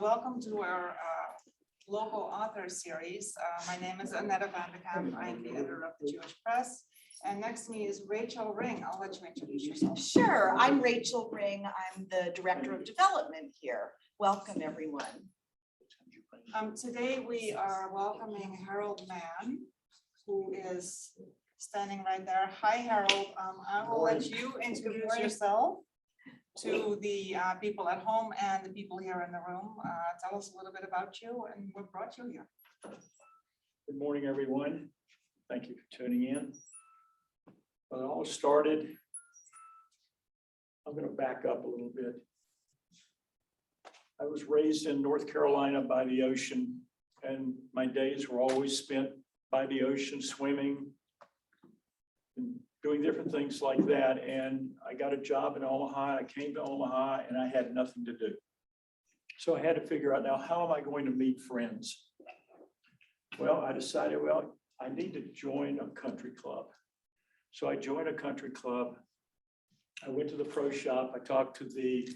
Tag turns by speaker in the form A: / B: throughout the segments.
A: Welcome to our local author series. My name is Annette Van de Kamp. I'm the editor of the Jewish Press. And next to me is Rachel Ring. I'll let you introduce yourself.
B: Sure, I'm Rachel Ring. I'm the Director of Development here. Welcome, everyone.
A: Today we are welcoming Harold Mann, who is standing right there. Hi, Harold. I will let you introduce yourself to the people at home and the people here in the room. Tell us a little bit about you and what brought you here.
C: Good morning, everyone. Thank you for tuning in. Well, it all started, I'm going to back up a little bit. I was raised in North Carolina by the ocean, and my days were always spent by the ocean, swimming and doing different things like that. And I got a job in Omaha. I came to Omaha and I had nothing to do. So I had to figure out, now, how am I going to meet friends? Well, I decided, well, I need to join a country club. So I joined a country club. I went to the pro shop. I talked to the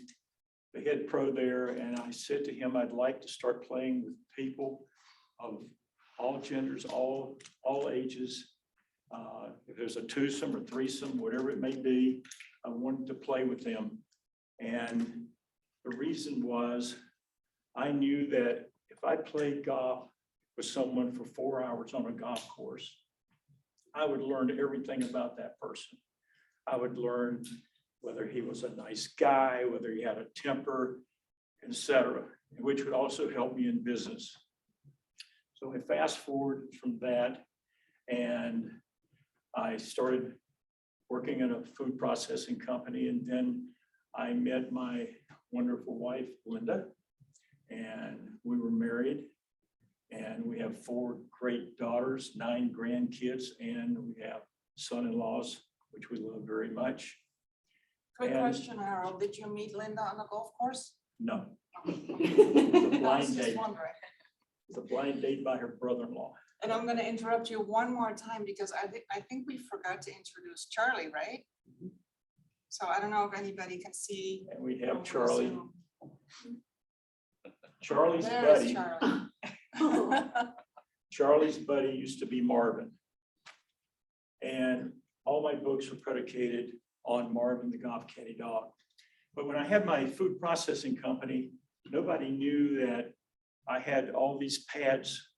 C: head pro there, and I said to him, I'd like to start playing with people of all genders, all ages. If there's a twosome or threesome, whatever it may be, I wanted to play with them. And the reason was, I knew that if I played golf with someone for 4 hours on a golf course, I would learn everything about that person. I would learn whether he was a nice guy, whether he had a temper, etc., which would also help me in business. So I fast forward from that, and I started working in a food processing company, and then I met my wonderful wife, Linda, and we were married. And we have 4 great daughters, 9 grandkids, and we have son-in-laws, which we love very much.
A: Quick question, Harold. Did you meet Linda on the golf course?
C: No.
A: I
C: Blind
A: was just
C: date.
A: wondering.
C: It's a blind date by her brother-in-law.
A: And I'm going to interrupt you one more time because I think we forgot to introduce Charlie, right? So I don't know if anybody can see.
C: And we have
A: over
C: Charlie.
A: Zoom.
C: Charlie's
A: There's
C: buddy.
A: Charlie.
C: Charlie's buddy used to be Marvin. And all my books were predicated on Marvin, the golf caddy dog. But when I had my food processing company, nobody knew that I had all these pads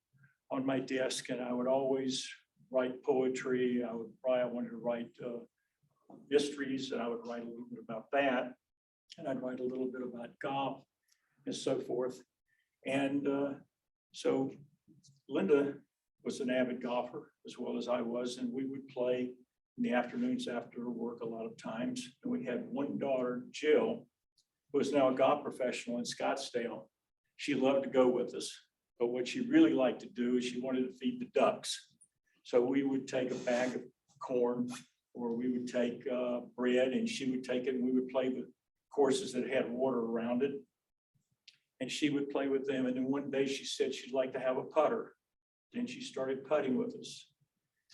C: on my desk, and I would always write poetry. I wanted to write mysteries, and I would write a little bit about that. And I'd write a little bit about golf and so forth. And so Linda was an avid golfer as well as I was, and we would play in the afternoons after work a lot of times. And we had one daughter, Jill, who is now a golf professional in Scottsdale. She loved to go with us, but what she really liked to do is she wanted to feed the ducks. So we would take a bag of corn, or we would take bread, and she would take it, and we would play the courses that had water around it. And she would play with them. And then one day she said she'd like to have a putter. Then she started putting with us.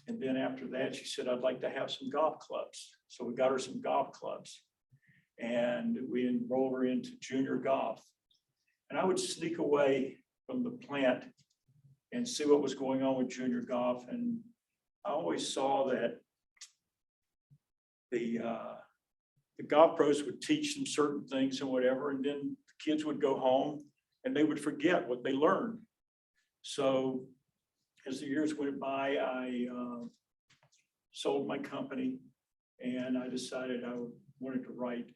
C: And then after that, she said, I'd like to have some golf clubs. So we got her some golf clubs. And we enrolled her into junior golf. And I would sneak away from the plant and see what was going on with junior golf. And I always saw that the golf pros would teach them certain things and whatever, and then the kids would go home and they would forget what they learned. So as the years went by, I sold my company, and I decided I wanted to write.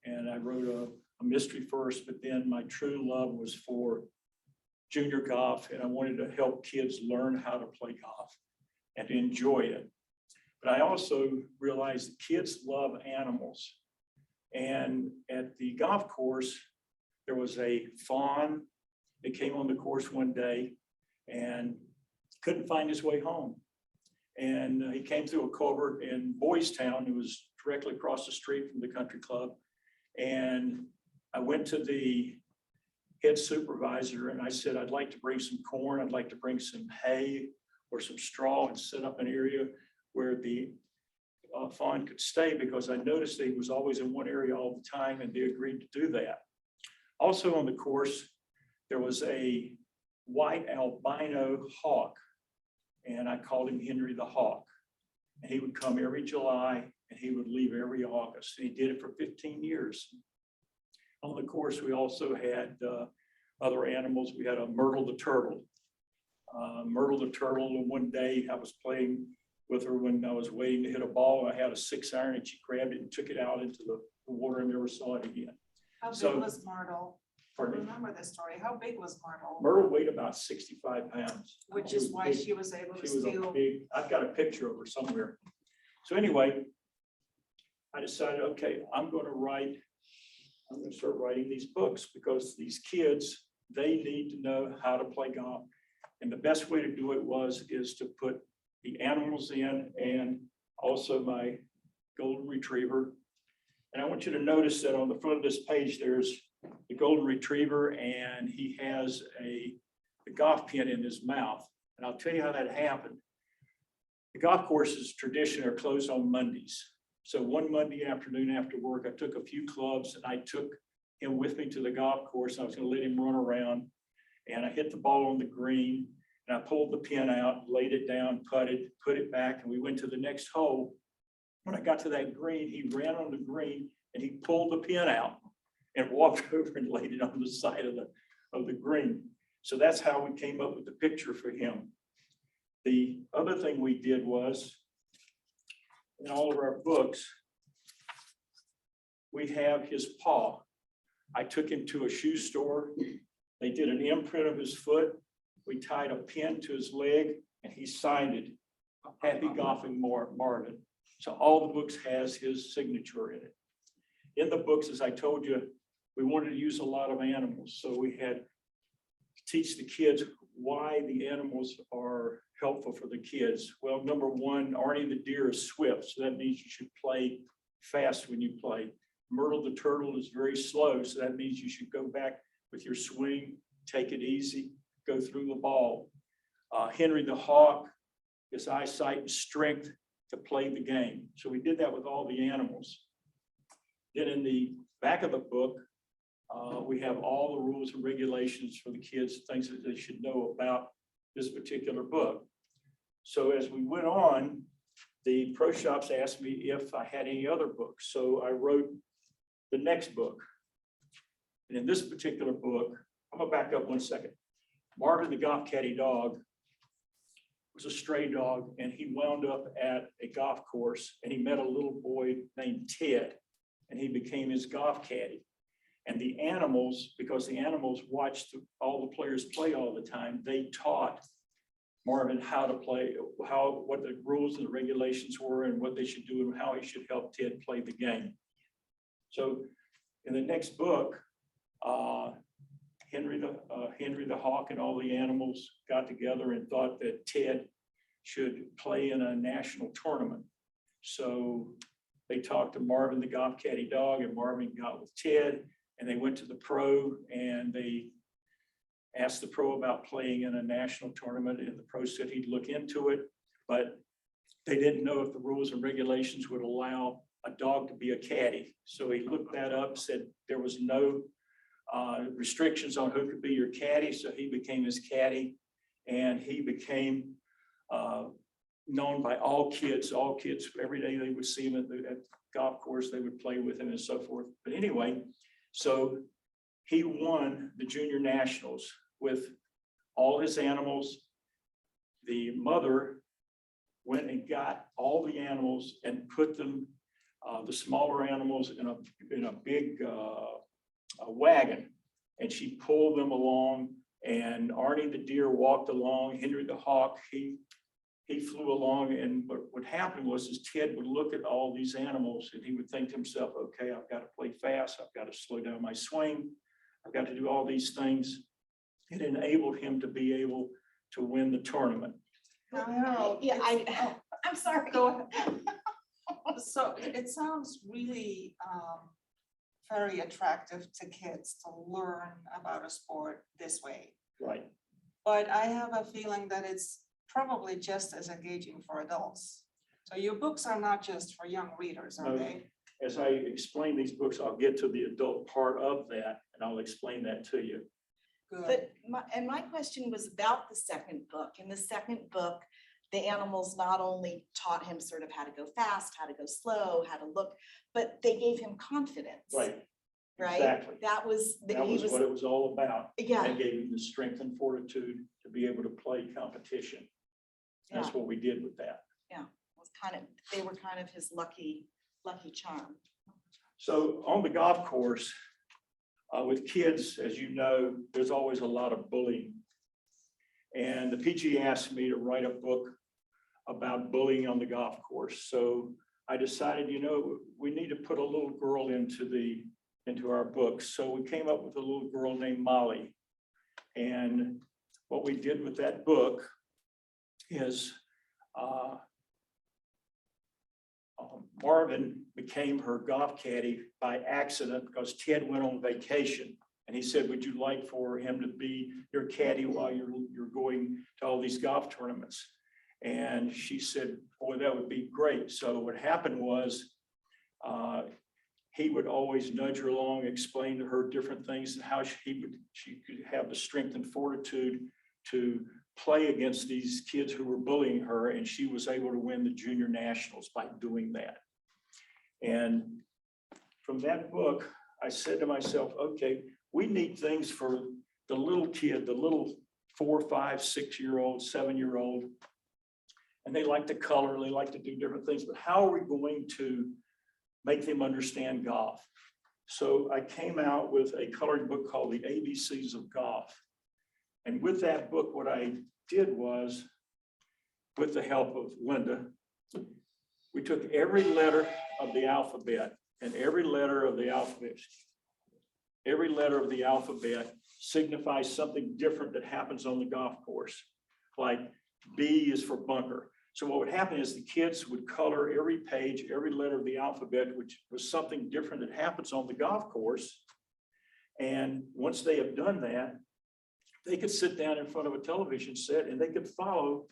C: And I wrote a mystery first, but then my true love was for junior golf, and I wanted to help kids learn how to play golf and to enjoy it. But I also realized that kids love animals. And at the golf course, there was a fawn that came on the course one day and couldn't find his way home. And he came through a culvert in Boys Town. It was directly across the street from the country club. And I went to the head supervisor and I said, I'd like to bring some corn. I'd like to bring some hay or some straw and set up an area where the fawn could stay, because I noticed that he was always in one area all the time, and they agreed to do that. Also on the course, there was a white albino hawk, and I called him Henry the Hawk. And he would come every July and he would leave every August. And he did it for 15 years. On the course, we also had other animals. We had a Myrtle the turtle. Myrtle the turtle, and one day I was playing with her when I was waiting to hit a ball. I had a 6-iron and she grabbed it and took it out into the water and never saw it again.
A: How big
C: So-
A: was Myrtle? I
C: Pardon me?
A: remember this story. How big was Myrtle?
C: Myrtle weighed about 65 pounds.
A: Which
C: She
A: is
C: was
A: why
C: big.
A: she was able to
C: She was a
A: steal.
C: big, I've got a picture of her somewhere. So anyway, I decided, okay, I'm going to start writing these books because these kids, they need to know how to play golf. And the best way to do it is to put the animals in and also my golden retriever. And I want you to notice that on the front of this page, there's the golden retriever and he has a golf pin in his mouth. And I'll tell you how that happened. The golf courses traditionally are closed on Mondays. So one Monday afternoon after work, I took a few clubs and I took him with me to the golf course. I was going to let him run around and I hit the ball on the green and I pulled the pin out, laid it down, putted, put it back, and we went to the next hole. When I got to that green, he ran on the green and he pulled the pin out and walked over and laid it on the side of the green. So that's how we came up with the picture for him. The other thing we did was, in all of our books, we have his paw. I took him to a shoe store. They did an imprint of his foot. We tied a pin to his leg and he signed it, Happy Golfing Marvin. So all the books has his signature in it. In the books, as I told you, we wanted to use a lot of animals. So we had to teach the kids why the animals are helpful for the kids. Well, number one, Arnie the deer is swift. So that means you should play fast when you play. Myrtle the turtle is very slow. So that means you should go back with your swing, take it easy, go through the ball. Henry the hawk, his eyesight and strength to play the game. So we did that with all the animals. Then in the back of the book, we have all the rules and regulations for the kids, things that they should know about this particular book. So as we went on, the pro shops asked me if I had any other books. So I wrote the next book. And in this particular book, I'm gonna back up one second. Marvin the golf caddy dog was a stray dog and he wound up at a golf course and he met a little boy named Ted and he became his golf caddy. And the animals, because the animals watched all the players play all the time, they taught Marvin how to play, what the rules and the regulations were and what they should do and how he should help Ted play the game. So in the next book, Henry the hawk and all the animals got together and thought that Ted should play in a national tournament. So they talked to Marvin the golf caddy dog and Marvin got with Ted and they went to the pro and they asked the pro about playing in a national tournament and the pro said he'd look into it, but they didn't know if the rules and regulations would allow a dog to be a caddy. So he looked that up, said there was no restrictions on who could be your caddy. So he became his caddy and he became known by all kids. All kids, every day they would see him at the golf course, they would play with him and so forth. But anyway, so he won the junior nationals with all his animals. The mother went and got all the animals and put them, the smaller animals in a big wagon. And she pulled them along and Arnie the deer walked along. Henry the hawk, he flew along, and what happened was Ted would look at all these animals and he would think to himself, okay, I've got to play fast. I've got to slow down my swing. I've got to do all these things. It enabled him to be able to win the tournament.
A: Now, Harold,
B: Yeah,
A: it's-
B: I'm sorry.
A: Go ahead. So it sounds really very attractive to kids to learn about a sport this way.
C: Right.
A: But I have a feeling that it's probably just as engaging for adults. So your books are not just for young readers, are
C: No.
A: they?
C: As I explain these books, I'll get to the adult part of that and I'll explain that to you.
A: Good.
B: But my question was about the second book. In the second book, the animals not only taught him sort of how to go fast, how to go slow, how to look, but they gave him confidence.
C: Right,
B: Right?
C: exactly.
B: That was,
C: That was what it was all about.
B: yeah,
C: That gave him the strength and fortitude to be able to play competition. That's
B: Yeah.
C: what we did with that.
B: was kind of, they were kind of his lucky charm.
C: So on the golf course, with kids, as you know, there's always a lot of bullying. And the PG asked me to write a book about bullying on the golf course. So I decided, we need to put a little girl into our book. So we came up with a little girl named Molly. And what we did with that book is Marvin became her golf caddy by accident because Ted went on vacation. And he said, would you like for him to be your caddy while you're going to all these golf tournaments? And she said, boy, that would be great. So what happened was he would always nudge her along, explain to her different things and how she could have the strength and fortitude to play against these kids who were bullying her. And she was able to win the junior nationals by doing that. And from that book, I said to myself, okay, we need things for the little kid, the little 4, 5, 6-year-old, 7-year-old. And they like to color, they like to do different things, but how are we going to make them understand golf? So I came out with a coloring book called The ABCs of Golf. And with that book, what I did was, with the help of Linda, we took every letter of the alphabet, and every letter of the alphabet signifies something different that happens on the golf course. Like B is for bunker. So what would happen is the kids would color every page, every letter of the alphabet, which was something different that happens on the golf course. And once they have done that, they could sit down in front of a television set and they could follow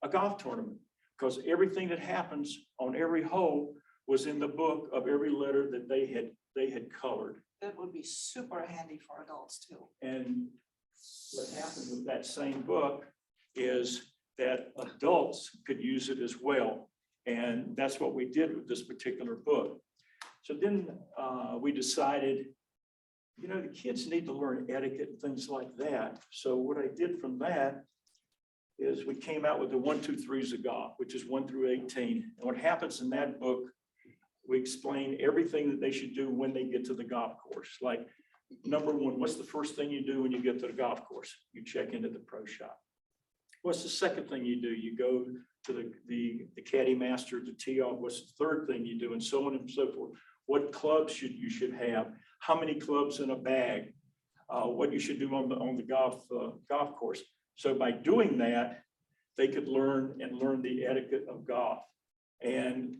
C: a golf tournament, because everything that happens on every hole was in the book of every letter that they had colored.
A: That would be super handy for adults too.
C: And what happened with that same book is that adults could use it as well. And that's what we did with this particular book. So then we decided, the kids need to learn etiquette and things like that. So what I did from that is we came out with the 1, 2, 3s of golf, which is 1 through 18. And what happens in that book, we explain everything that they should do when they get to the golf course. Like, number 1, what's the first thing you do when you get to the golf course? You check into the pro shop. What's the second thing you do? You go to the caddy master to tee off. What's the third thing you do? And so on and so forth. What clubs you should have? How many clubs in a bag? What you should do on the golf course. So by doing that, they could learn the etiquette of golf. And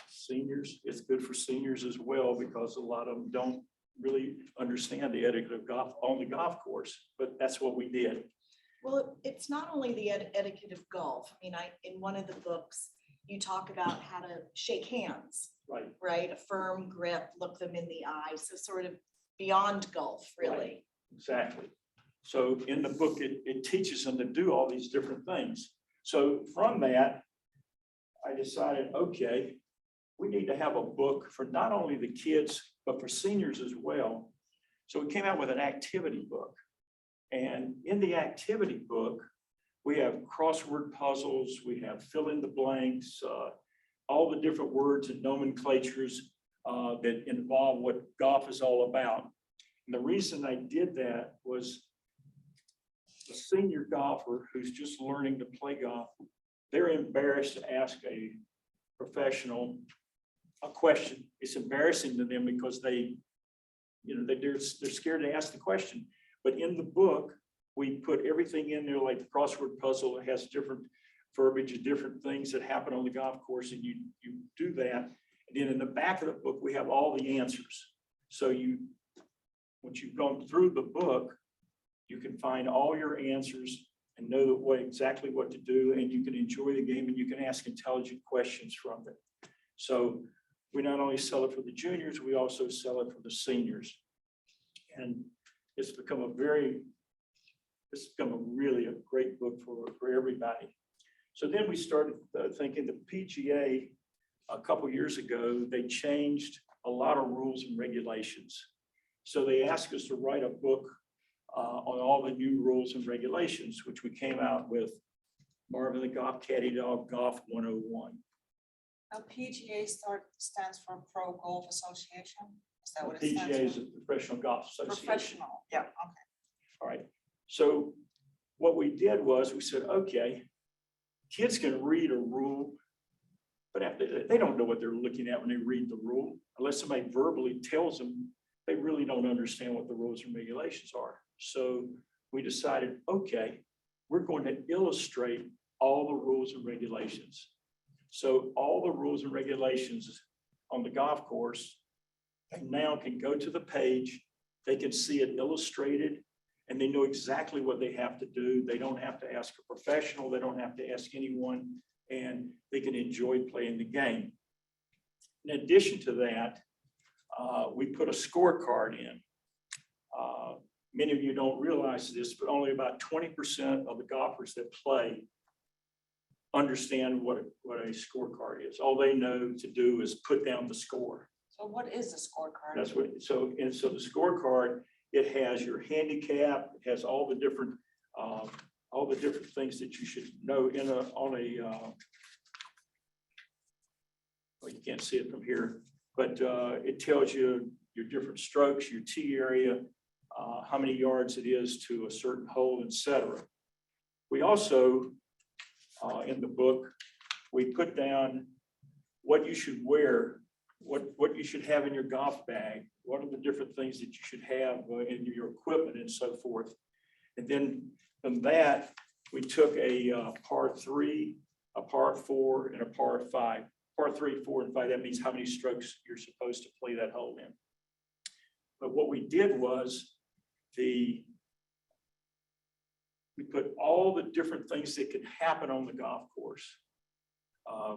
C: seniors, it's good for seniors as well, because a lot of them don't really understand the etiquette of golf on the golf course, but that's what we did.
B: Well, it's not only the etiquette of golf. I mean, in one of the books, you talk about how to shake hands, right? A firm grip, look them in the eye. So sort of beyond golf, really.
C: Right. Exactly. So in the book, it teaches them to do all these different things. So from that, I decided, okay, we need to have a book for not only the kids, but for seniors as well. So we came out with an activity book. And in the activity book, we have crossword puzzles, we have fill in the blanks, all the different words and nomenclatures that involve what golf is all about. And the reason I did that was a senior golfer who's just learning to play golf, they're embarrassed to ask a professional a question. It's embarrassing to them because they're scared to ask the question. But in the book, we put everything in there, like the crossword puzzle. It has different verbiage, different things that happen on the golf course, and you do that. And then in the back of the book, we have all the answers. So once you've gone through the book, you can find all your answers and know exactly what to do, and you can enjoy the game, and you can ask intelligent questions from it. So we not only sell it for the juniors, we also sell it for the seniors. And it's become a very this has become a great book for everybody. So then we started thinking the PGA a couple years ago, they changed a lot of rules and regulations. So they asked us to write a book on all the new rules and regulations, which we came out with Marvin the Golf Caddy Dog Golf 101.
A: Now PGA stands for Pro Golf Association. Is that what it
C: PGA
A: stands
C: is
A: for?
C: a Professional Golf Association.
A: Professional, yeah, okay.
C: All right. So what we did was we said, okay, kids can read a rule, but after, they don't know what they're looking at when they read the rule. Unless somebody verbally tells them, they really don't understand what the rules and regulations are. So we decided, okay, we're going to illustrate all the rules and regulations. So all the rules and regulations on the golf course now can go to the page, they can see it illustrated, and they know exactly what they have to do. They don't have to ask a professional, they don't have to ask anyone, and they can enjoy playing the game. In addition to that, we put a scorecard in. Many of you don't realize this, but only about 20% of the golfers that play understand what a scorecard is. All they know to do is put down the score.
A: So what is the scorecard?
C: That's what, so the scorecard, it has your handicap, it has all the different things that you should know well, you can't see it from here, but it tells you your different strokes, your tee area, how many yards it is to a certain hole, etc. We also, in the book, we put down what you should wear, what you should have in your golf bag, what are the different things that you should have in your equipment and so forth. And then from that, we took a par 3, a par 4, and a par 5. Par 3, 4, and 5, that means how many strokes you're supposed to play that hole in. But what we did was we put all the different things that could happen on the golf course.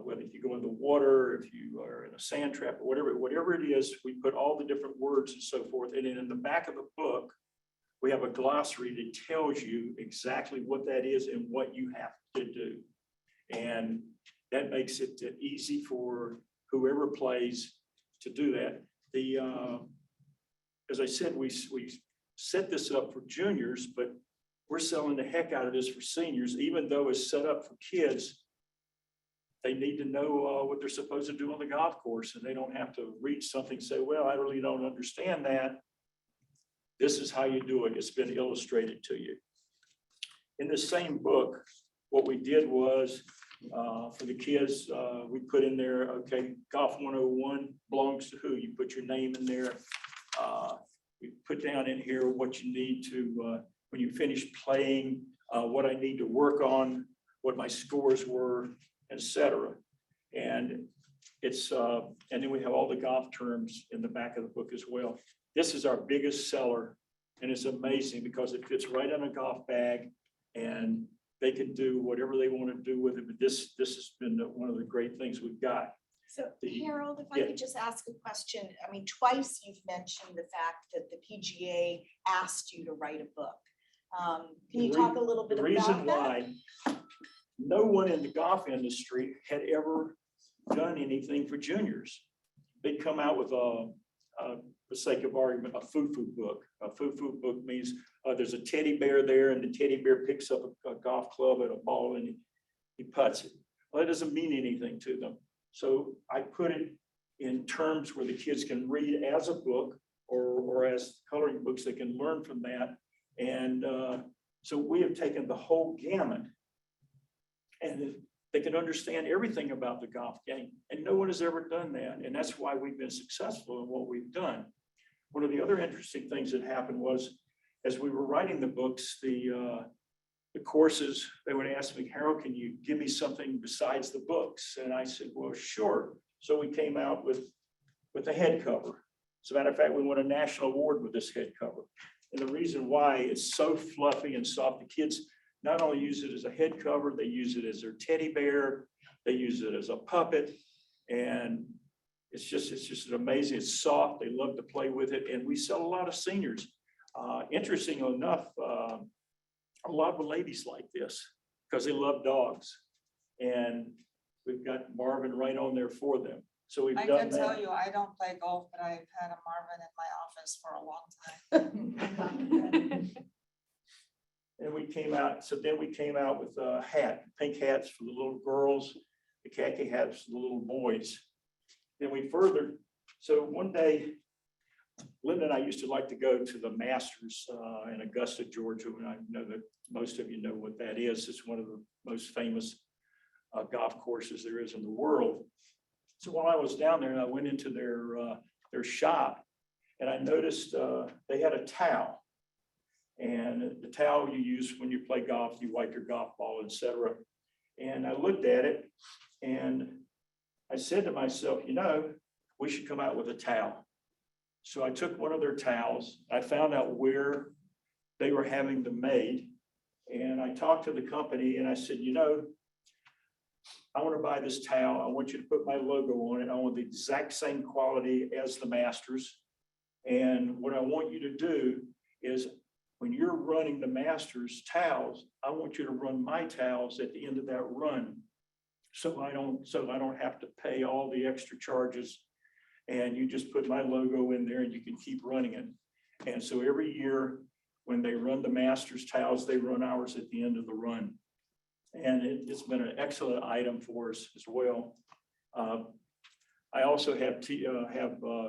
C: Whether you go in the water, if you are in a sand trap, or whatever it is, we put all the different words and so forth. And then in the back of the book, we have a glossary that tells you exactly what that is and what you have to do. And that makes it easy for whoever plays to do that. As I said, we set this up for juniors, but we're selling the heck out of this for seniors, even though it's set up for kids. They need to know what they're supposed to do on the golf course, and they don't have to read something and say, well, I really don't understand that. This is how you do it. It's been illustrated to you. In the same book, what we did was, for the kids, we put in there, okay, Golf 101 belongs to who? You put your name in there. We put down in here what you need to, when you finish playing, what I need to work on, what my scores were, etc. And it's, and then we have all the golf terms in the back of the book as well. This is our biggest seller, and it's amazing because it fits right in a golf bag, and they can do whatever they want to do with it. But this has been one of the great things we've got.
B: So Harold, if I could just ask a question, I mean, twice you've mentioned the fact that the PGA asked you to write a book. Can you talk a little bit about that?
C: The reason why no one in the golf industry had ever done anything for juniors. They'd come out with for the sake of argument, a foo-foo book. A foo-foo book means there's a teddy bear there, and the teddy bear picks up a golf club and a ball, and he putts it. Well, that doesn't mean anything to them. So I put it in terms where the kids can read as a book or as coloring books. They can learn from that. And so we have taken the whole gamut, and they can understand everything about the golf game. And no one has ever done that. And that's why we've been successful in what we've done. One of the other interesting things that happened was, as we were writing the books, the courses, they would ask me, Harold, can you give me something besides the books? And I said, well, sure. So we came out with a head cover. As a matter of fact, we won a national award with this head cover. And the reason why it's so fluffy and soft, the kids not only use it as a head cover, they use it as their teddy bear, they use it as a puppet, and it's just amazing. It's soft. They love to play with it, and we sell a lot of seniors. Interestingly enough, a lot of ladies like this because they love dogs. And we've got Marvin right on there for them. So we've
A: I
C: done
A: can tell
C: that.
A: you, I don't play golf, but I've had a Marvin in my office for a long time.
C: And we came out, so then we came out with a hat, pink hats for the little girls, the khaki hats for the little boys. Then we further, so one day, Linda and I used to like to go to the Masters in Augusta, Georgia, and I know that most of you know what that is. It's one of the most famous golf courses there is in the world. So while I was down there, I went into their shop, and I noticed they had a towel. And the towel you use when you play golf, you wipe your golf ball, etc. And I looked at it, and I said to myself, you know, we should come out with a towel. So I took one of their towels. I found out where they were having them made. And I talked to the company and I said, you know, I want to buy this towel. I want you to put my logo on it. I want the exact same quality as the Masters. And what I want you to do is when you're running the Masters towels, I want you to run my towels at the end of that run. So I don't have to pay all the extra charges. And you just put my logo in there and you can keep running it. And so every year when they run the Masters towels, they run ours at the end of the run. And it's been an excellent item for us as well. I also have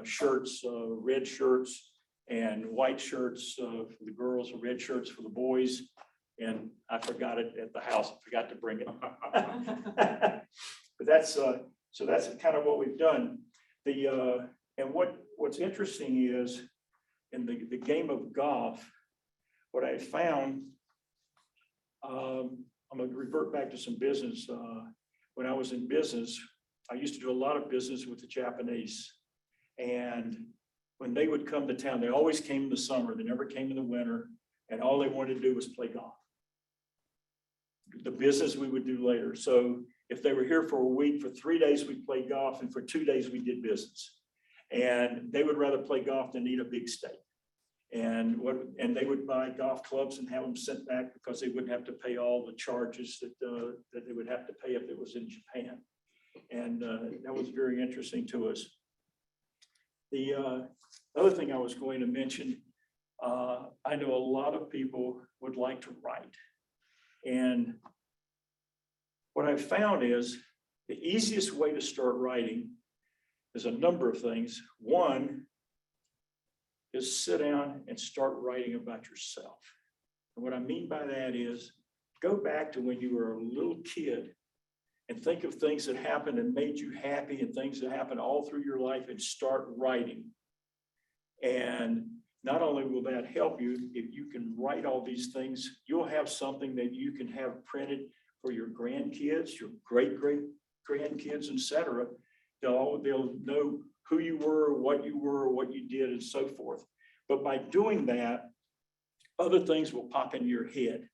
C: shirts, red shirts and white shirts for the girls, and red shirts for the boys. And I forgot it at the house. I forgot to bring it. But that's so that's kind of what we've done. And what's interesting is in the game of golf, what I found, I'm going to revert back to some business. When I was in business, I used to do a lot of business with the Japanese. And when they would come to town, they always came in the summer. They never came in the winter. And all they wanted to do was play golf. The business we would do later. So if they were here for a week, for 3 days, we played golf. And for 2 days, we did business. And they would rather play golf than eat a big steak. And they would buy golf clubs and have them sent back because they wouldn't have to pay all the charges that they would have to pay if it was in Japan. And that was very interesting to us. The other thing I was going to mention, I know a lot of people would like to write. And what I've found is the easiest way to start writing is a number of things. One is sit down and start writing about yourself. And what I mean by that is go back to when you were a little kid and think of things that happened and made you happy and things that happened all through your life and start writing. And not only will that help you, if you can write all these things, you'll have something that you can have printed for your grandkids, your great-great-grandkids, etc. They'll know who you were, what you did, and so forth. But by doing that, other things will pop into your head.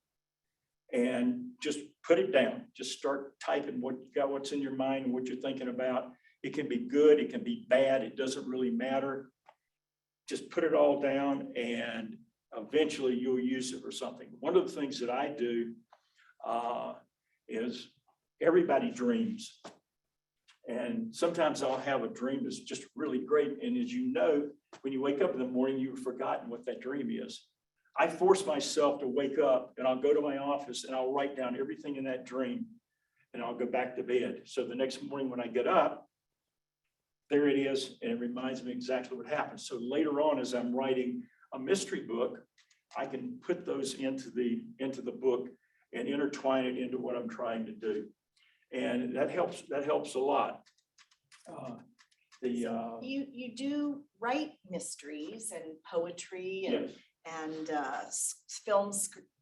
C: And just put it down. Just start typing what's in your mind and what you're thinking about. It can be good, it can be bad, it doesn't really matter. Just put it all down and eventually you'll use it for something. One of the things that I do is everybody dreams. And sometimes I'll have a dream that's just really great. And as you know, when you wake up in the morning, you've forgotten what that dream is. I force myself to wake up and I'll go to my office and I'll write down everything in that dream and I'll go back to bed. So the next morning when I get up, there it is. And it reminds me exactly what happened. So later on, as I'm writing a mystery book, I can put those into the book and intertwine it into what I'm trying to do. And that helps a lot.
B: You do write mysteries and poetry and,
C: Yes.
B: and film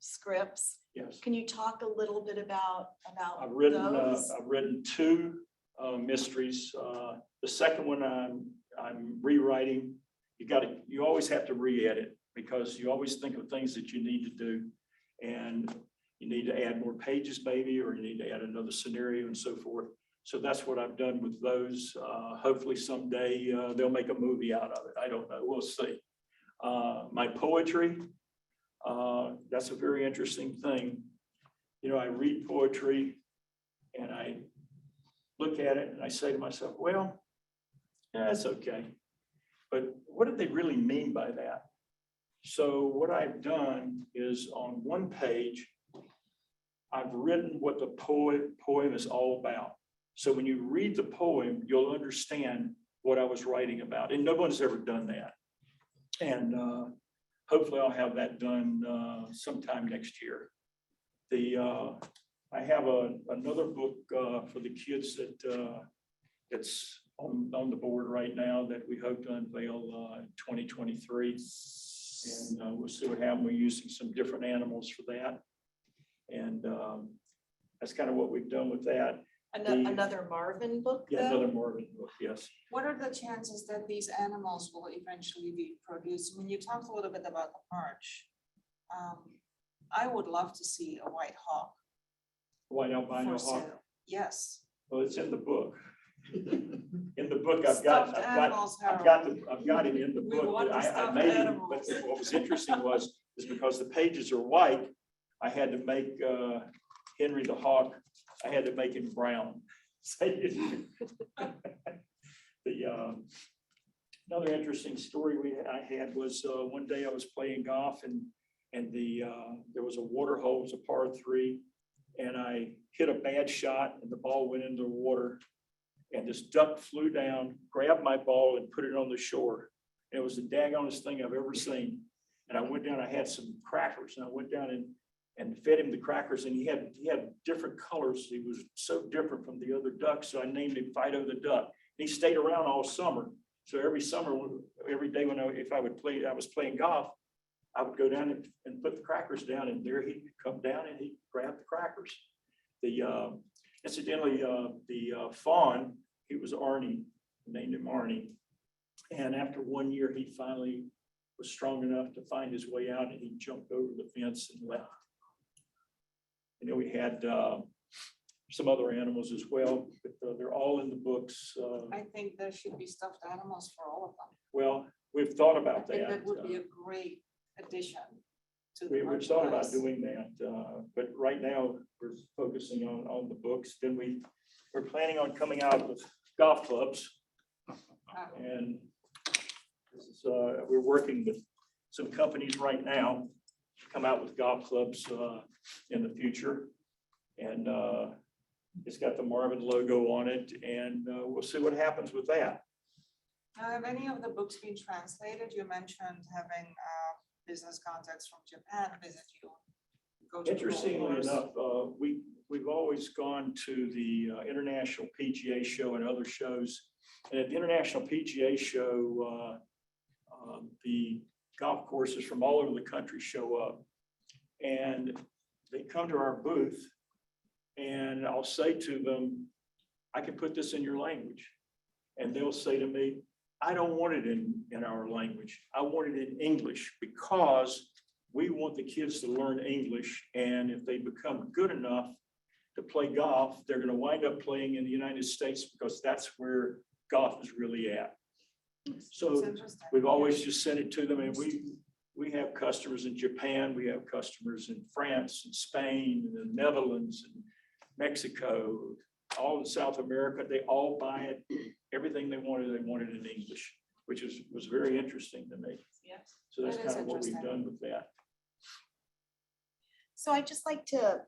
B: scripts.
C: Yes.
B: Can you talk a little bit about
C: I've
B: those?
C: written 2 mysteries. The second one I'm rewriting. You always have to re-edit because you always think of things that you need to do. And you need to add more pages maybe, or you need to add another scenario and so forth. So that's what I've done with those. Hopefully someday they'll make a movie out of it. I don't know, we'll see. My poetry, That's a very interesting thing. You know, I read poetry and I look at it and I say to myself, well, yeah, that's okay. But what did they really mean by that? So what I've done is on one page, I've written what the poem is all about. So when you read the poem, you'll understand what I was writing about. And no one's ever done that. And hopefully I'll have that done sometime next year. I have another book for the kids that it's on the board right now that we hope to unveil in 2023. And we'll see what happens. We're using some different animals for that. And that's kind of what we've done with that.
B: Another Marvin book,
C: Yeah,
B: though?
C: another Marvin book, yes.
A: What are the chances that these animals will eventually be produced? When you talked a little bit about the march, I would love to see a white hawk.
C: White albino
A: for
C: hawk.
A: sale. Yes.
C: Well, it's in the book. In the book, I've
A: Stuffed
C: got
A: animals,
C: it in the
A: We
C: book.
A: want
C: But
A: the
C: I
A: stuffed
C: made it,
A: animals.
C: but what was interesting is because the pages are white, I had to make Henry the Hawk, I had to make him brown. Another interesting story I had was one day I was playing golf and there was a water hole, it was a par 3, and I hit a bad shot and the ball went into the water. And this duck flew down, grabbed my ball and put it on the shore. It was the daggonest thing I've ever seen. And I went down, I had some crackers and I went down and fed him the crackers, and he had different colors. He was so different from the other ducks. So I named him Fido the Duck. And he stayed around all summer. So every summer, every day if I was playing golf, I would go down and put the crackers down, and there he'd come down and he'd grab the crackers. Incidentally, the fawn, he was Arnie, named him Arnie. And after 1 year, he finally was strong enough to find his way out, and he jumped over the fence and left. You know, we had some other animals as well, but they're all in the books.
A: I think there should be stuffed animals for all of them.
C: Well, we've thought
A: I
C: about
A: think
C: that.
A: that would be a great addition to the
C: We've thought about
A: merchandise.
C: doing that, but right now we're focusing on the books. Then we're planning on coming out with golf clubs, and this is, we're working with some companies right now to come out with golf clubs in the future, and it's got the Marvin logo on it, and we'll see what happens with that.
A: Now, have any of the books been translated? You mentioned having business contacts from Japan visit you. Go to the
C: Interestingly
A: golf
C: enough, we've always gone to the International PGA Show and other shows. And at the International PGA Show, the golf courses from all over the country show up. And they come to our booth, and I'll say to them, I can put this in your language. And they'll say to me, I don't want it in our language. I want it in English, because we want the kids to learn English. And if they become good enough to play golf, they're going to wind up playing in the United States, because that's where golf is really at. So
A: It's interesting.
C: we've always just sent it to them, and we have customers in Japan, we have customers in France and Spain and the Netherlands and Mexico, all in South America. They all buy it. Everything they wanted in English, which was very interesting to me.
B: Yes.
C: So that's
A: That is
C: kind of what we've
A: interesting.
C: done with that.
B: So I'd just like to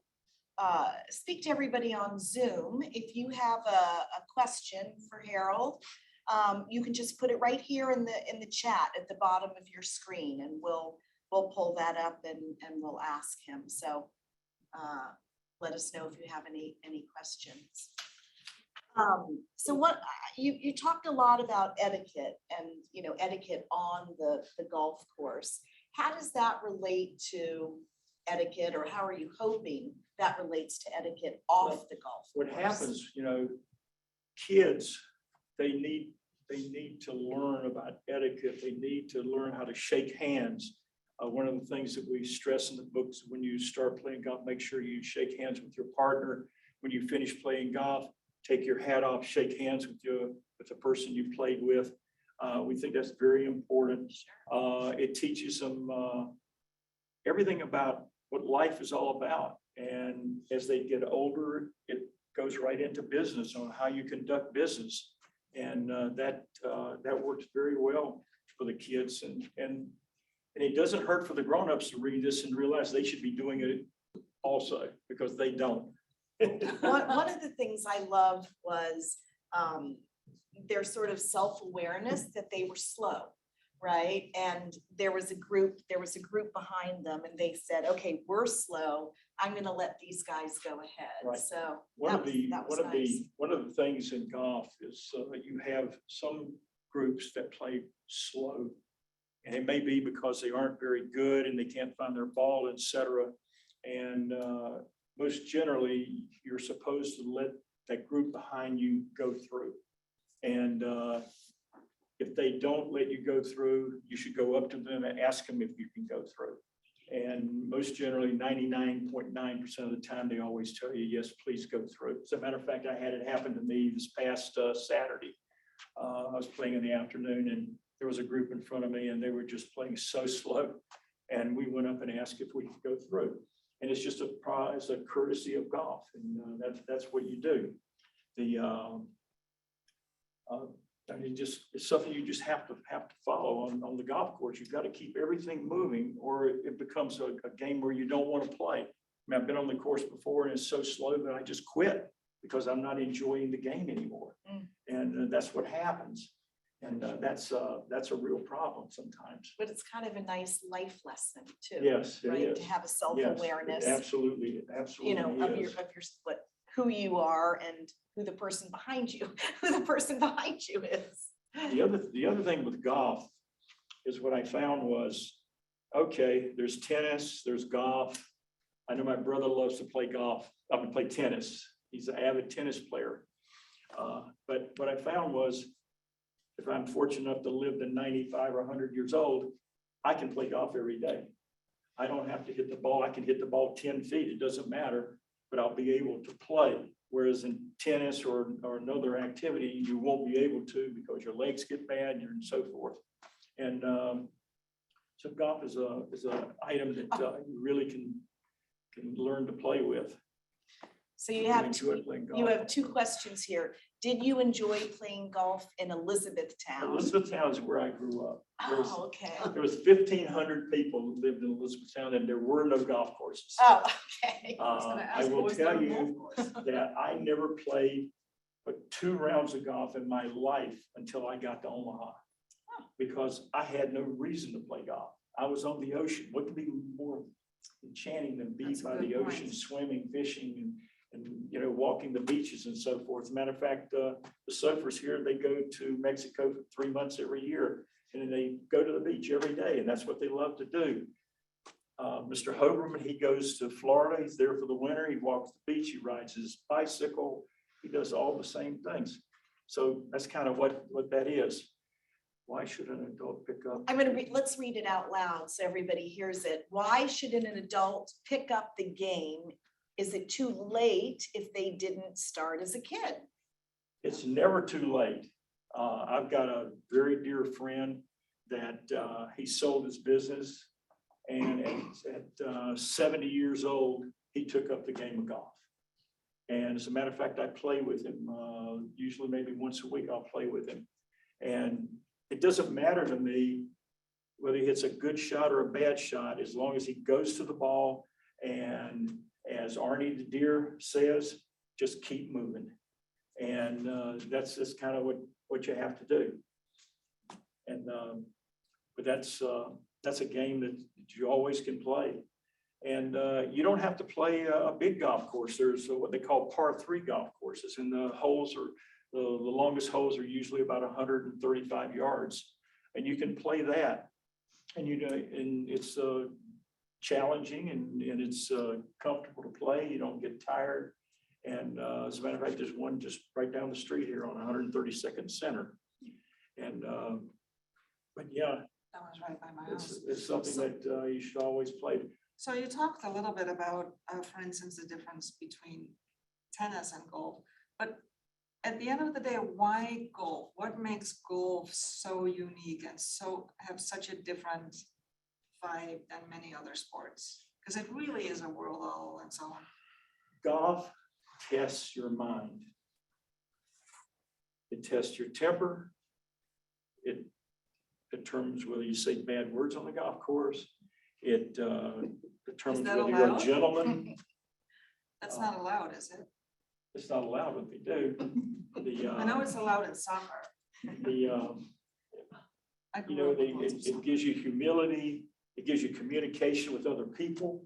B: speak to everybody on Zoom. If you have a question for Harold, you can just put it right here in the chat at the bottom of your screen, and we'll pull that up and we'll ask him. So let us know if you have any questions. So what you talked a lot about etiquette and, you know, etiquette on the golf course. How does that relate to etiquette, or how are you hoping that relates to etiquette off the golf
C: What
B: course?
C: happens, you know, kids, they need to learn about etiquette. They need to learn how to shake hands. One of the things that we stress in the books, when you start playing golf, make sure you shake hands with your partner. When you finish playing golf, take your hat off, shake hands with the person you played with. We think that's very important. It teaches them everything about what life is all about. And as they get older, it goes right into business on how you conduct business. And that works very well for the kids. And it doesn't hurt for the grownups to read this and realize they should be doing it also, because they don't.
B: One of the things I loved was their sort of self-awareness that they were slow, right? And there was a group behind them, and they said, okay, we're slow. I'm gonna let these guys go ahead.
C: Right.
B: So
C: One
B: that
C: of
B: was nice.
C: the things in golf is you have some groups that play slow. And it may be because they aren't very good and they can't find their ball, et cetera. And most generally, you're supposed to let that group behind you go through. And if they don't let you go through, you should go up to them and ask them if you can go through. And most generally, 99.9% of the time, they always tell you, yes, please go through. As a matter of fact, I had it happen to me this past Saturday. I was playing in the afternoon, and there was a group in front of me, and they were just playing so slow. And we went up and asked if we could go through. And it's just a courtesy of golf, and that's what you do. It's something you just have to follow on the golf course. You've got to keep everything moving, or it becomes a game where you don't want to play. I mean, I've been on the course before, and it's so slow that I just quit because I'm not enjoying the game anymore. And that's what happens. And that's a real problem sometimes.
B: But it's kind of a nice life lesson too.
C: Yes, it
B: right?
C: is.
B: To have a self-awareness.
C: Yes, absolutely,
B: You know, of
C: is.
B: who you are and who the person behind you is.
C: The other thing with golf is what I found was, okay, there's tennis, there's golf. I know my brother loves to play golf. I mean, play tennis. He's an avid tennis player. But what I found was, if I'm fortunate enough to live to 95 or 100 years old, I can play golf every day. I don't have to hit the ball. I can hit the ball 10 feet. It doesn't matter, but I'll be able to play. Whereas in tennis or another activity, you won't be able to because your legs get bad and so forth. And so golf is an item that you really can learn to play with.
B: So you have two questions here. Did you enjoy playing golf in Elizabethtown?
C: Elizabethtown is where I grew up.
B: Oh, okay.
C: There was 1,500 people who lived in Elizabethtown, and there were no golf courses.
B: Oh, okay.
C: I will tell you that I never played but 2 rounds of golf in my life until I got to Omaha, because I had no reason to play golf. I was on the ocean. What could be more enchanting than being by the ocean, swimming, fishing, and walking the beaches and so forth. As a matter of fact, the surfers here, they go to Mexico for 3 months every year, and then they go to the beach every day, and that's what they love to do. Mr. Hoberman, he goes to Florida. He's there for the winter. He walks the beach. He rides his bicycle. He does all the same things. So that's kind of what that is. Why should an adult pick up?
B: Let's read it out loud so everybody hears it. Why should an adult pick up the game? Is it too late if they didn't start as a kid?
C: It's never too late. I've got a very dear friend that he sold his business, and at 70 years old, he took up the game of golf. And as a matter of fact, I play with him. Usually maybe once a week I'll play with him. And it doesn't matter to me whether he hits a good shot or a bad shot, as long as he goes to the ball, and as Arnie the deer says, just keep moving. And that's just kind of what you have to do. And but that's a game that you always can play. And you don't have to play a big golf course. There's what they call par 3 golf courses, and the holes are the longest holes are usually about 135 yards, and you can play that. And and it's challenging, and it's comfortable to play. You don't get tired. And as a matter of fact, there's one just right down the street here on 132nd Center. And but yeah,
A: That was right by my house.
C: it's something that you should always play.
A: So you talked a little bit about, for instance, the difference between tennis and golf, but at the end of the day, why golf? What makes golf so unique and have such a different vibe than many other sports? Because it really is a world all on its own.
C: Golf tests your mind. It tests your temper. It determines whether you say bad words on the golf course. It determines
A: that
C: whether you're a
A: allowed?
C: gentleman.
A: That's not allowed, is it?
C: It's not allowed, but they do.
A: I know it's allowed in soccer. I
C: You
A: grew
C: know,
A: up with lots of
C: it
A: soccer.
C: gives you humility. It gives you communication with other people.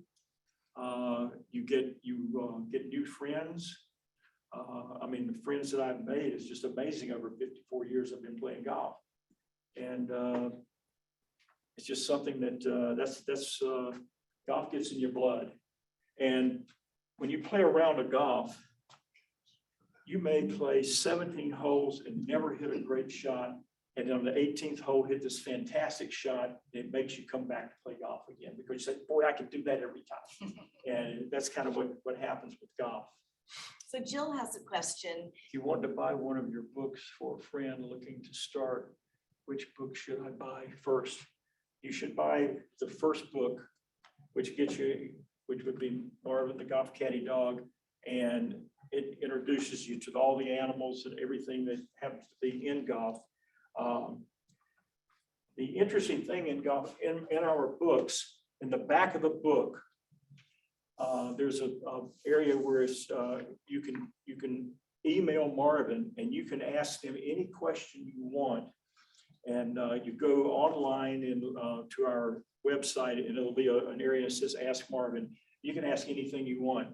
C: You get new friends. I mean, the friends that I've made is just amazing over 54 years I've been playing golf. And it's just something that that's golf gets in your blood. And when you play a round of golf, you may play 17 holes and never hit a great shot. And on the 18th hole, hit this fantastic shot. It makes you come back to play golf again because you say, boy, I can do that every time. And that's kind of what happens with golf.
B: So Jill has a question.
C: If you want to buy one of your books for a friend looking to start, which book should I buy first? You should buy the first book, which would be Marvin the Golf Caddy Dog. And it introduces you to all the animals and everything that happens to be in golf. The interesting thing in golf, in our books, in the back of the book, there's a area where it's, you can email Marvin and you can ask him any question you want. And you go online and to our website and it'll be an area that says Ask Marvin. You can ask anything you want.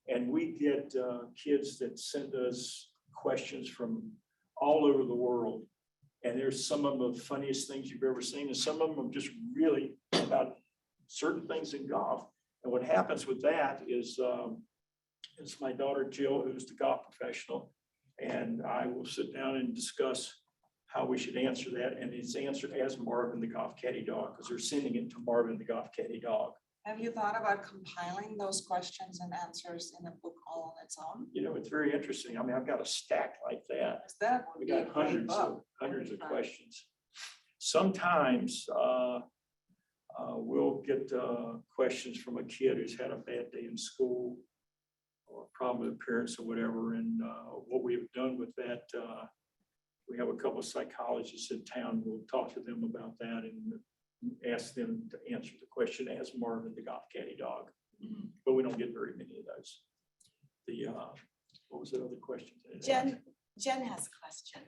C: And we get kids that send us questions from all over the world. And there's some of the funniest things you've ever seen. And some of them are just really about certain things in golf. And what happens with that is it's my daughter Jill, who's the golf professional. And I will sit down and discuss how we should answer that. And it's answered as Marvin the Golf Caddy Dog because they're sending it to Marvin the Golf Caddy Dog.
A: Have you thought about compiling those questions and answers in a book all on its own?
C: You know, it's very interesting. I mean, I've got a stack like that.
A: Because that
C: We
A: would be a
C: got
A: great
C: hundreds
A: book.
C: of
A: Fun.
C: questions. Sometimes we'll get questions from a kid who's had a bad day in school or a problem with parents or whatever. And what we have done with that, we have a couple of psychologists in town. We'll talk to them about that and ask them to answer the question as Marvin the Golf Caddy Dog. But we don't get very many of those. What was the other question?
B: Jen has a question.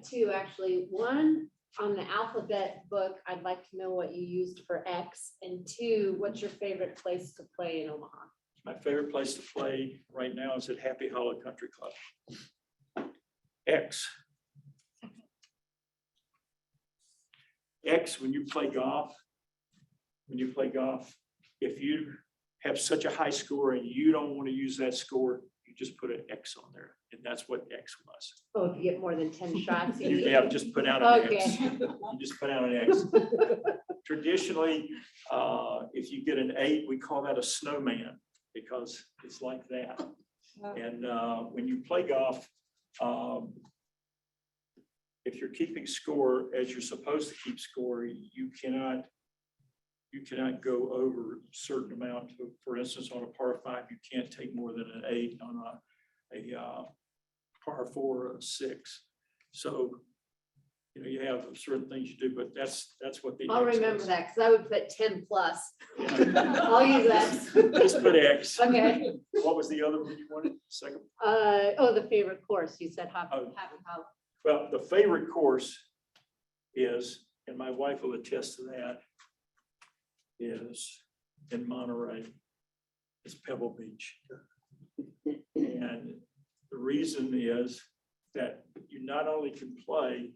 D: Two, actually. One, on the alphabet book, I'd like to know what you used for X. And two, what's your favorite place to play in Omaha?
C: My favorite place to play right now is at Happy Hollow Country Club. X. X, when you play golf, if you have such a high score and you don't want to use that score, you just put an X on there. And that's what X was.
D: Oh, if you get more than 10 shots. you need-
C: Yeah, just put out an X.
D: Okay.
C: You just put out an X. Traditionally, if you get an 8, we call that a snowman because it's like that. And when you play golf, if you're keeping score as you're supposed to keep score, you cannot go over a certain amount. For instance, on a par 5, you can't take more than an 8 on a par 4 or a 6. So, you know, you have certain things you do, but that's what the.
D: I'll
C: X
D: remember
C: is.
D: that because I would put 10 plus.
C: Yeah.
D: I'll use X.
C: Just put X.
D: Okay.
C: What was the other one you wanted? Second.
D: Oh, the favorite course. You said
C: Oh.
D: Happy Hollow.
C: Well, the favorite course is, and my wife will attest to that, is in Monterey. It's Pebble Beach. And the reason is that you not only can play,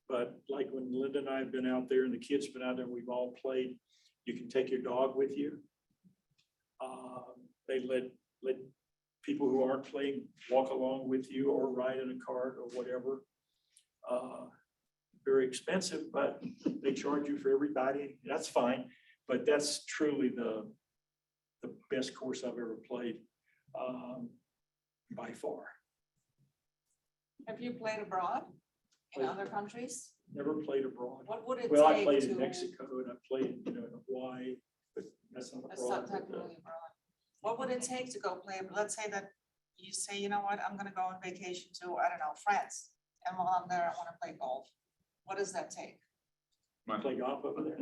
C: but like when Linda and I have been out there and the kids have been out there, we've all played, you can take your dog with you. They let people who aren't playing walk along with you or ride in a cart or whatever. Very expensive, but they charge you for everybody. That's fine, but that's truly the best course I've ever played by far.
A: Have you played abroad? in other countries?
C: Never played abroad.
A: What would it
C: Well, I
A: take
C: played
A: to?
C: in Mexico and I played, in Hawaii, but that's not
A: That's not
C: abroad.
A: technically abroad. What would it take to go play? Let's say that you say, you know what, I'm gonna go on vacation to, I don't know, France. And while I'm there, I wanna play golf. What does that take?
C: Play golf over there.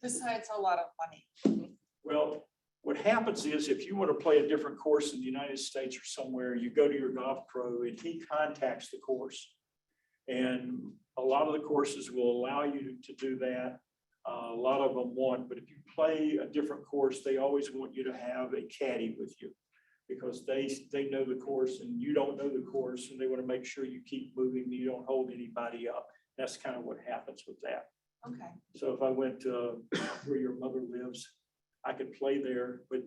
A: Besides a lot of money.
C: Well, what happens is if you want to play a different course in the United States or somewhere, you go to your golf pro and he contacts the course. And a lot of the courses will allow you to do that. A lot of them won't, but if you play a different course, they always want you to have a caddy with you. Because they know the course and you don't know the course, and they want to make sure you keep moving, and you don't hold anybody up. That's kind of what happens with that.
A: Okay.
C: So if I went to where your mother lives, I could play there, but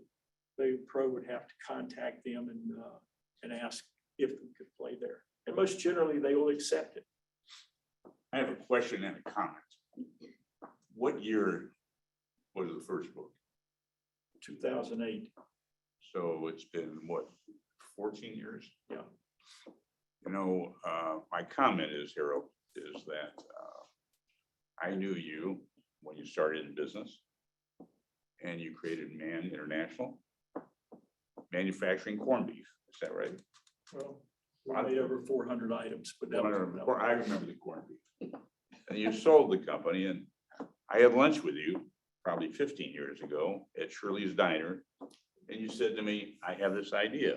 C: the pro would have to contact them and ask if we could play there. And most generally, they will accept it.
E: I have a question and a comment. What year was the first book?
C: 2008.
E: So it's been what, 14 years?
C: Yeah.
E: My comment is, Harold, is that I knew you when you started in business and you created Mann International manufacturing corned beef. Is that right?
C: Well, we made over 400 items, but that was.
E: I remember the corned beef. And you sold the company, and I had lunch with you probably 15 years ago at Shirley's Diner. And you said to me, I have this idea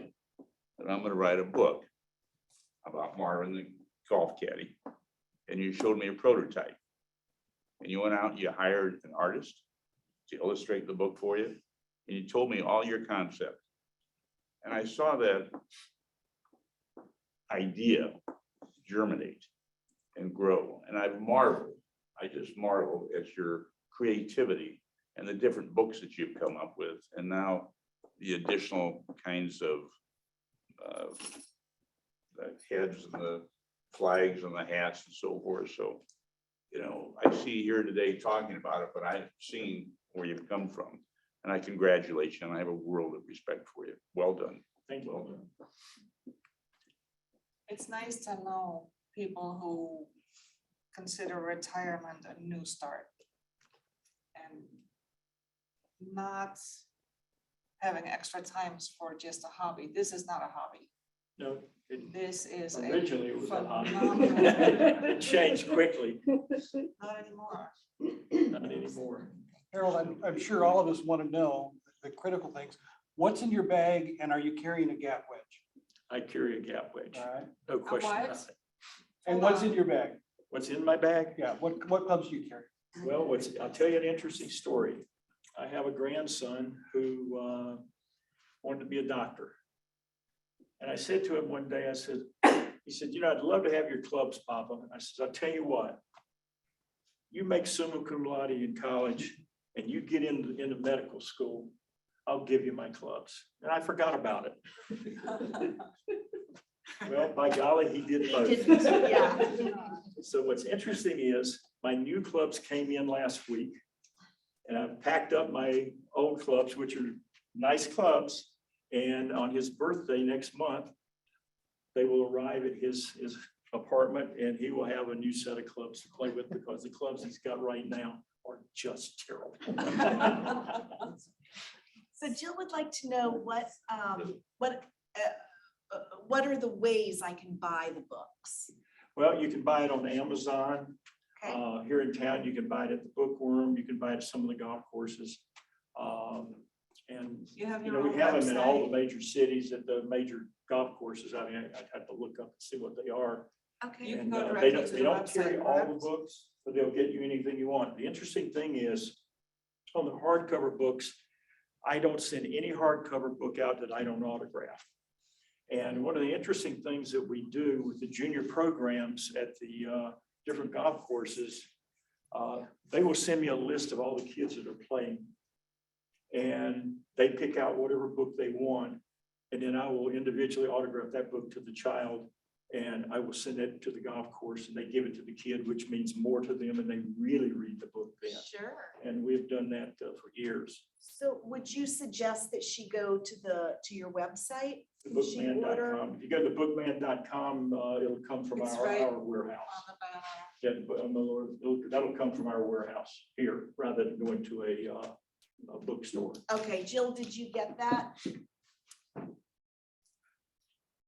E: that I'm going to write a book about Marvin, the golf caddy. And you showed me a prototype. And you went out and you hired an artist to illustrate the book for you. And you told me all your concept. And I saw that idea germinate and grow. And I just marvel at your creativity and the different books that you've come up with. And now the additional kinds of the heads and the flags and the hats and so forth. So, I see here today talking about it, but I've seen where you've come from. And I congratulate you, and I have a world of respect for you. Well done.
C: Thank you.
E: Well done.
A: It's nice to know people who consider retirement a new start. And not having extra times for just a hobby. This is not a hobby.
C: No,
A: This is a
C: originally it was a hobby.
A: phenomenal.
C: It changed quickly.
A: Not anymore.
C: Not anymore.
F: Harold, I'm sure all of us want to know the critical things. What's in your bag and are you carrying a gap wedge?
C: I carry a gap wedge,
F: All right.
C: no question
A: what?
C: about it.
F: And what's in your bag?
C: What's in my bag?
F: Yeah, what clubs do you carry?
C: Well, I'll tell you an interesting story. I have a grandson who wanted to be a doctor. And I said to him one day, he said, I'd love to have your clubs, Papa. And I said, I'll tell you what, you make summa cum laude in college and you get into medical school, I'll give you my clubs. And I forgot about it. Well, by golly, he did both.
B: Yeah.
C: So what's interesting is my new clubs came in last week and I packed up my old clubs, which are nice clubs. And on his birthday next month, they will arrive at his apartment and he will have a new set of clubs to play with because the clubs he's got right now are just terrible.
B: So Jill would like to know what are the ways I can buy the books?
C: Well, you can buy it on Amazon.
B: Okay.
C: Here in town, you can buy it at the Bookworm. You can buy it at some of the golf courses. And
A: You have
C: you
A: your
C: know,
A: own
C: we have them in all the
A: website.
C: major cities at the major golf courses. I mean, I'd have to look up and see what they are.
B: Okay.
A: You can
C: And
A: go
C: they
A: directly
C: don't,
A: to
C: they
A: the
C: don't carry
A: website,
C: all the
A: correct?
C: books, but they'll get you anything you want. The interesting thing is, on the hardcover books, I don't send any hardcover book out that I don't autograph. And one of the interesting things that we do with the junior programs at the different golf courses, they will send me a list of all the kids that are playing. And they pick out whatever book they want. And then I will individually autograph that book to the child And I will send it to the golf course and they give it to the kid, which means more to them and they really read the book then.
B: Sure.
C: And we've done that for years.
B: So would you suggest that she go to your website? Can she order?
C: Bookman.com. If you go to bookman.com, it'll come from
A: It's
C: our
A: right
C: warehouse.
A: on the banner.
C: Yeah, but on the Lord, that'll come from our warehouse here rather than going to a bookstore.
B: Okay, Jill, did you get that?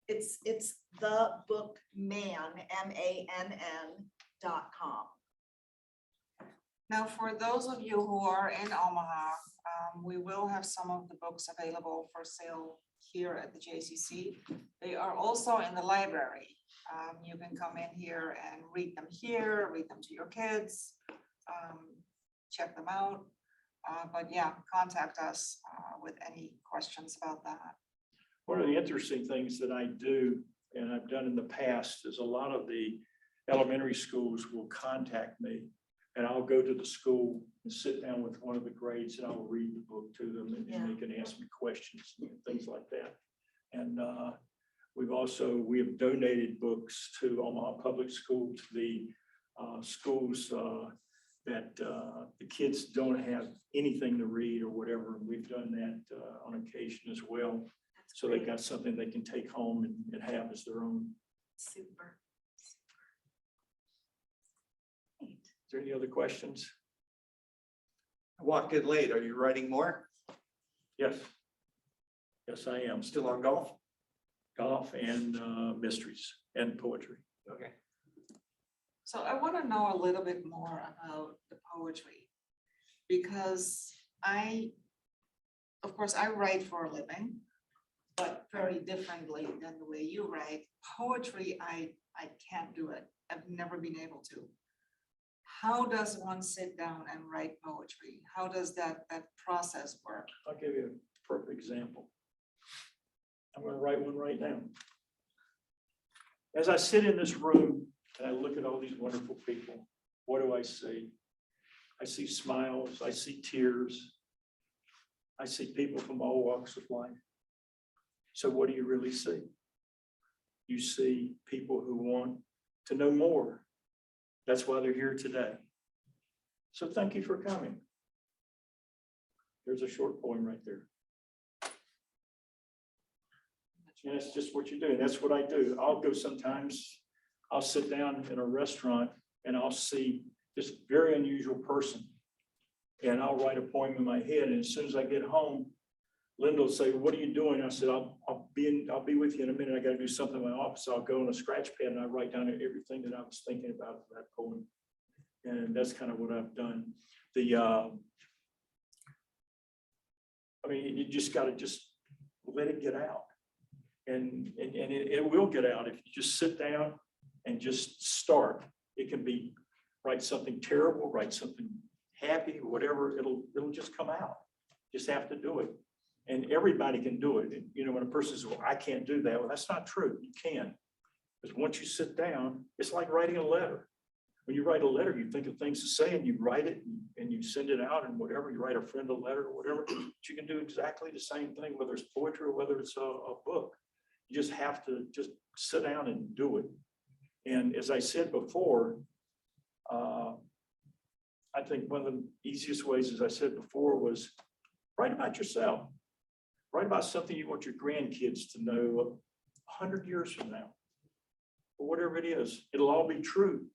B: It's the bookman, MANN.com.
A: Now, for those of you who are in Omaha, we will have some of the books available for sale here at the JCC. They are also in the library. You can come in here and read them here, read them to your kids, check them out. But yeah, contact us with any questions about that.
C: One of the interesting things that I do, and I've done in the past, is a lot of the elementary schools will contact me. And I'll go to the school and sit down with one of the grades and I'll read the book to them and they can ask me questions and things like that. And we have donated books to Omaha Public School, to the schools that the kids don't have anything to read or whatever. And we've done that on occasion as well. So they've got something they can take home and have as their own.
B: Super.
C: Is there any other questions?
G: I walked in late. Are you writing more?
C: Yes. Yes, I am.
G: Still on golf?
C: Golf and mysteries and poetry.
G: Okay.
A: So I want to know a little bit more about the poetry, because of course, I write for a living, but very differently than the way you write. Poetry, I can't do it. I've never been able to. How does one sit down and write poetry? How does that process work?
C: I'll give you a perfect example. I'm going to write one right now. As I sit in this room and I look at all these wonderful people, what do I see? I see smiles, I see tears. I see people from all walks of life. So what do you really see? You see people who want to know more. That's why they're here today. So thank you for coming. There's a short poem right there. And that's just what you do. And that's what I do. I'll go sometimes, I'll sit down in a restaurant and I'll see this very unusual person. And I'll write a poem in my head. And as soon as I get home, Linda will say, "What are you doing?" I said, I'll be with you in a minute. I got to do something in my office. I'll go on a scratch pad and I write down everything that I was thinking about for that poem. And that's kind of what I've done. You just got to just let it get out. And it will get out if you just sit down and just start. It can be write something terrible, write something happy, whatever, it'll just come out. Just have to do it. And everybody can do it. And, when a person says, "Well, I can't do that." Well, that's not true. You can. Because once you sit down, it's like writing a letter. When you write a letter, you think of things to say and you write it and you send it out and whatever, you write a friend a letter or whatever, but you can do exactly the same thing, whether it's poetry or whether it's a book. You just have to just sit down and do it. And as I said before, I think one of the easiest ways, as I said before, was write about yourself. Write about something you want your grandkids to know 100 years from now, or whatever it is. It'll all be true.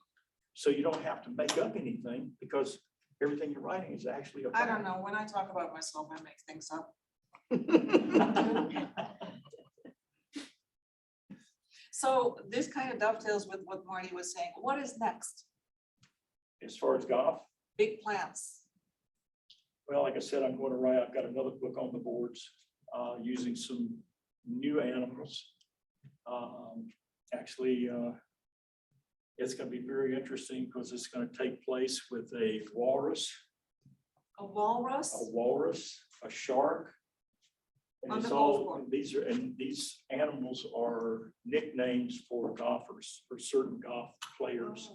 C: So you don't have to make up anything because everything you're writing is actually a fact.
A: I don't know. When I talk about myself, I make things up. So this kind of dovetails with what Marty was saying. What is next?
C: As far as golf,
A: Big plans.
C: well, like I said, I've got another book on the boards using some new animals. It's going to be very interesting because it's going to take place with a walrus,
A: A walrus?
C: a shark. And
A: On
C: it's
A: the golf
C: all,
A: course.
C: these animals are nicknames for golfers, for certain golf players.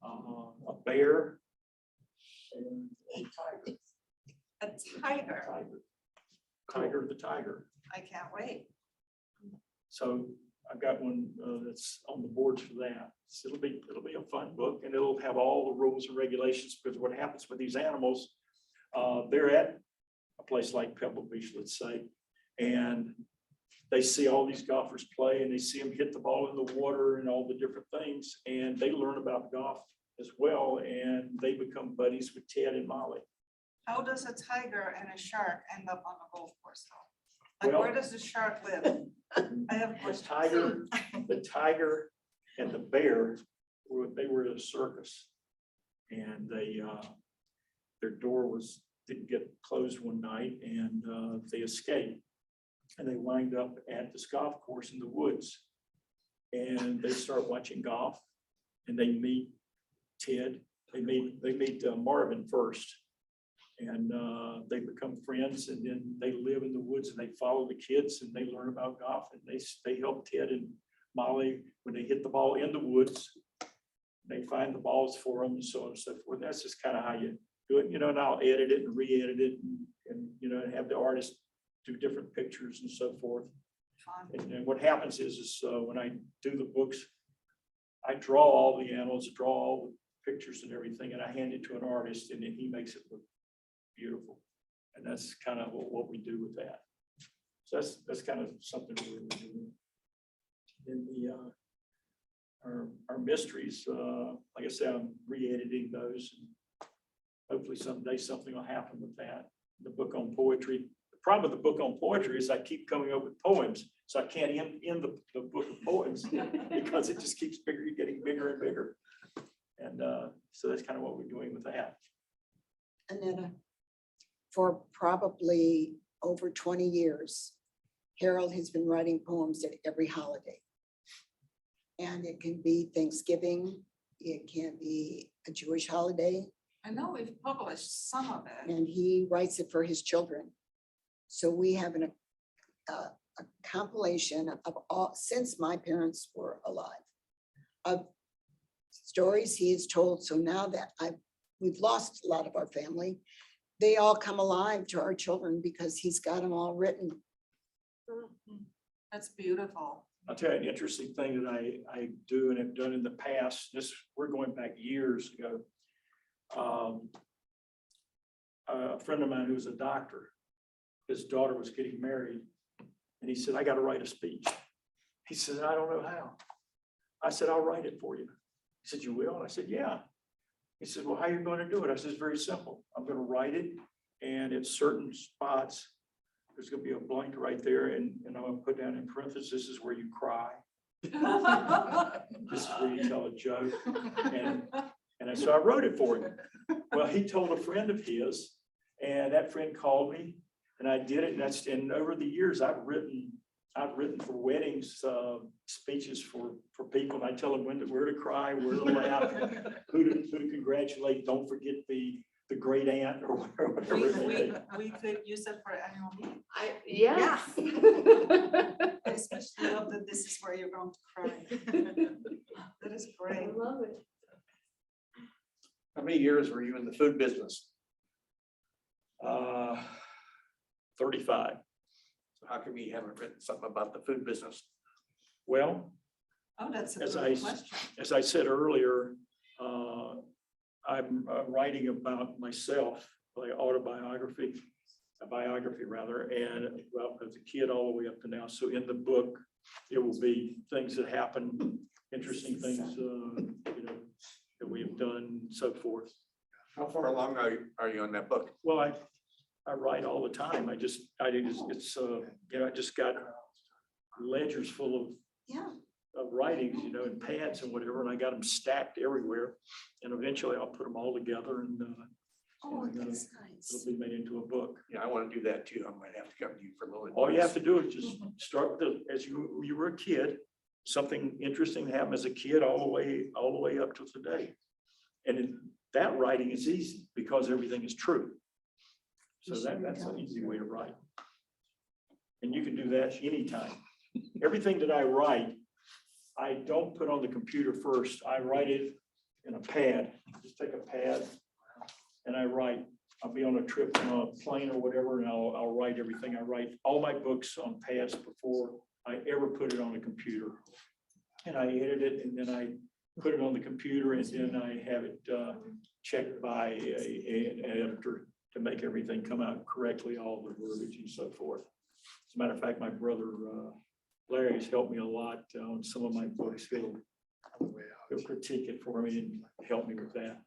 C: A bear and a tiger.
A: A tiger.
C: Tiger the tiger.
A: I can't wait.
C: So I've got one that's on the boards for that. So it'll be a fun book, and it'll have all the rules and regulations, because what happens with these animals, they're at a place like Pebble Beach, let's say, and they see all these golfers play, and they see them hit the ball in the water and all the different things, and they learn about golf as well, and they become buddies with Ted and Molly.
A: How does a tiger and a shark end up on a golf course though? Like,
C: Well-
A: where does the shark live? I have a
C: The
A: question.
C: tiger and the bear, they were at a circus. And their door didn't get closed one night, and they escaped. And they wind up at this golf course in the woods. And they start watching golf, and they meet Ted. They meet Marvin first. And they become friends, and then they live in the woods, and they follow the kids, and they learn about golf, and they help Ted and Molly when they hit the ball in the woods. They find the balls for them, and so on and so forth. That's just kind of how you do it, and I'll edit it and re-edit it, and have the artist do different pictures and so forth.
A: Fun.
C: And what happens is when I do the books, I draw all the animals, draw all the pictures and everything, and I hand it to an artist, and then he makes it look beautiful. And that's kind of what we do with that. So that's kind of something we're doing. In our mysteries, like I said, I'm re-editing those. And hopefully someday something will happen with that. The book on poetry. The problem with the book on poetry is I keep coming up with poems, so I can't end the book of poems because it just keeps getting bigger and bigger. And so that's kind of what we're doing with that.
H: Annetta, for probably over 20 years, Harold has been writing poems at every holiday. And it can be Thanksgiving, it can be a Jewish holiday,
A: I know we've published some of it.
H: and he writes it for his children. So we have a compilation of all, since my parents were alive, of stories he has told. So now that we've lost a lot of our family, they all come alive to our children because he's got them all written.
A: That's beautiful.
C: I'll tell you an interesting thing that I do and have done in the past. We're going back years ago. A friend of mine who was a doctor, his daughter was getting married, and he said, I got to write a speech. He said, I don't know how. I said, I'll write it for you. He said, you will? And I said, yeah. He said, well, how are you going to do it? I said, it's very simple. I'm going to write it, and at certain spots, there's going to be a blank right there, and I'm going to put down in parentheses, this is where you cry. This is where you tell a joke. And so I wrote it for him. Well, he told a friend of his, and that friend called me, and I did it. And over the years, I've written for weddings, speeches for people. And I tell them where to cry, where to laugh, who to congratulate. Don't forget the great aunt or whatever.
A: We could use it for annual meeting.
D: Yes.
A: I especially love that this is where you're going to cry. That is
D: I
A: great.
D: love it.
G: How many years were you in the food business?
C: 35.
G: So how come you haven't written something about the food business?
C: Well,
A: Oh, that's a
C: As
A: good question.
C: as I said earlier, I'm writing about myself, like autobiography, a biography rather, and well, as a kid all the way up to now. So in the book, it will be things that happen, interesting things, that we have done, and so forth.
G: How far along are you on that book?
C: Well, I write all the time. I just got ledgers full of
H: Yeah.
C: writings, and pads and whatever, and I got them stacked everywhere. And eventually I'll put them all together and
H: Oh,
C: and,
H: that's
C: it'll
H: nice.
C: be made into a book.
G: Yeah, I want to do that too. I might have to come to you for a little.
C: All you have to do is just start with as you were a kid, something interesting happened as a kid all the way up to today. And that writing is easy because everything is true. So that's an easy way to write. And you can do that anytime. Everything that I write, I don't put on the computer first. I write it in a pad. Just take a pad and I write. I'll be on a trip on a plane or whatever, and I'll write everything. I write all my books on pads before I ever put it on a computer. And I edit it and then I put it on the computer and then I have it checked by an editor to make everything come out correctly, all the verbiage and so forth. As a matter of fact, my brother Larry's helped me a lot on some of my books. He'll critique it for me and help me with that.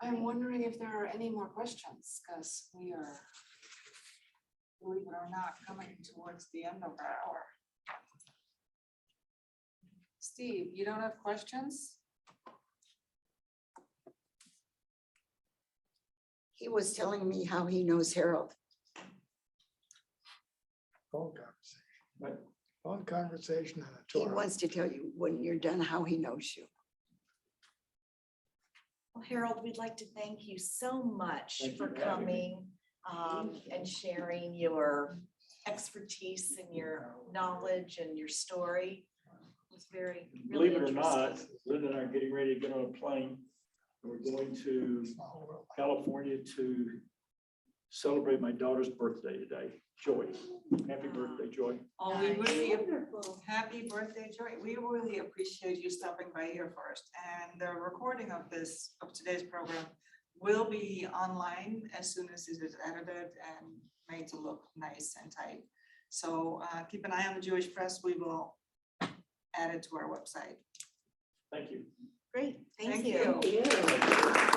A: I'm wondering if there are any more questions, because we are, believe it or not, coming towards the end of our hour. Steve, you don't have questions?
H: He was telling me how he knows Harold.
I: Phone conversation.
C: Right.
I: Phone conversation and a
H: He
I: tour.
H: wants to tell you when you're done how he knows you.
B: Well, Harold, we'd like to thank you so much
C: Thank you
B: for
C: for having me.
B: coming and sharing your expertise and your knowledge and your story. It was very, really
C: Believe it or not,
B: interesting.
C: Linda and I are getting ready to get on a plane. We're going to California to celebrate my daughter's birthday today, Joy. Happy birthday, Joy.
A: Oh, we really,
D: Wonderful.
A: happy birthday, Joy. We really appreciate you stopping by here first. And the recording of today's program will be online as soon as it is edited and made to look nice and tight. So keep an eye on the Jewish Press. We will add it to our website.
C: Thank you.
B: Great, thank
A: Thank
B: you.
A: you.
D: Yeah.